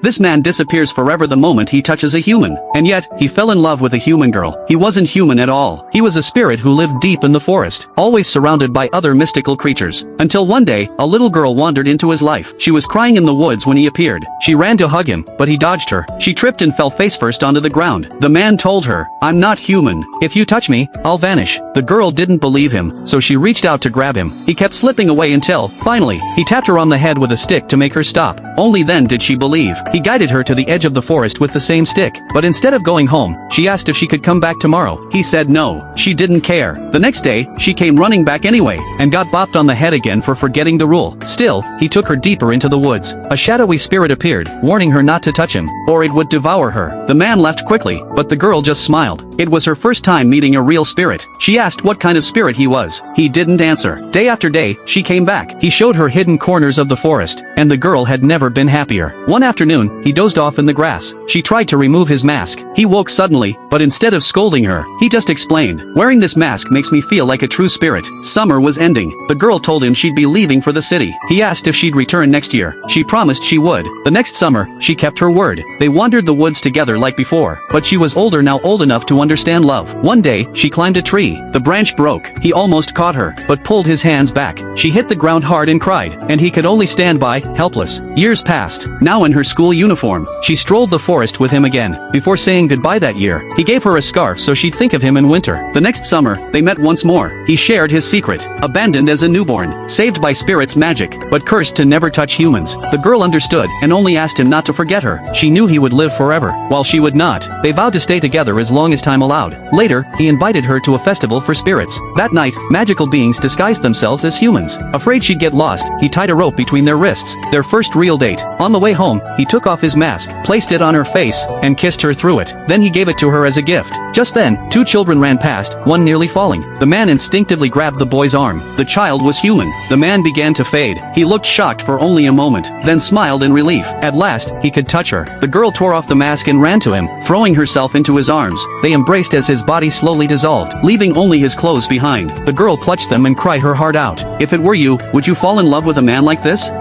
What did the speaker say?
This man disappears forever the moment he touches a human. And yet, he fell in love with a human girl. He wasn't human at all. He was a spirit who lived deep in the forest, always surrounded by other mystical creatures. Until one day, a little girl wandered into his life. She was crying in the woods when he appeared. She ran to hug him, but he dodged her. She tripped and fell face first onto the ground. The man told her, "I'm not human. If you touch me, I'll vanish." The girl didn't believe him, so she reached out to grab him. He kept slipping away until, finally, he tapped her on the head with a stick to make her stop. Only then did she believe. He guided her to the edge of the forest with the same stick, but instead of going home, she asked if she could come back tomorrow. He said no. She didn't care. The next day, she came running back anyway, and got bopped on the head again for forgetting the rule. Still, he took her deeper into the woods. A shadowy spirit appeared, warning her not to touch him, or it would devour her. The man left quickly, but the girl just smiled. It was her first time meeting a real spirit. She asked what kind of spirit he was. He didn't answer. Day after day, she came back. He showed her hidden corners of the forest, and the girl had never been happier. One afternoon, he dozed off in the grass. She tried to remove his mask. He woke suddenly, but instead of scolding her, he just explained, "Wearing this mask makes me feel like a true spirit." Summer was ending. The girl told him she'd be leaving for the city. He asked if she'd return next year. She promised she would. The next summer, she kept her word. They wandered the woods together like before, but she was older now, old enough to understand love. One day, she climbed a tree. The branch broke. He almost caught her, but pulled his hands back. She hit the ground hard and cried, and he could only stand by, helpless. Years passed. Now in her school uniform, she strolled the forest with him again. Before saying goodbye that year, he gave her a scarf so she'd think of him in winter. The next summer, they met once more. He shared his secret. Abandoned as a newborn, saved by spirits' magic, but cursed to never touch humans. The girl understood, and only asked him not to forget her. She knew he would live forever, while she would not. They vowed to stay together as long as time allowed. Later, he invited her to a festival for spirits. That night, magical beings disguised themselves as humans. Afraid she'd get lost, he tied a rope between their wrists. Their first real date. On the way home, he took off his mask, placed it on her face, and kissed her through it. Then he gave it to her as a gift. Just then, two children ran past, one nearly falling. The man instinctively grabbed the boy's arm. The child was human. The man began to fade. He looked shocked for only a moment, then smiled in relief. At last, he could touch her. The girl tore off the mask and ran to him, throwing herself into his arms. They embraced as his body slowly dissolved, leaving only his clothes behind. The girl clutched them and cried her heart out. If it were you, would you fall in love with a man like this?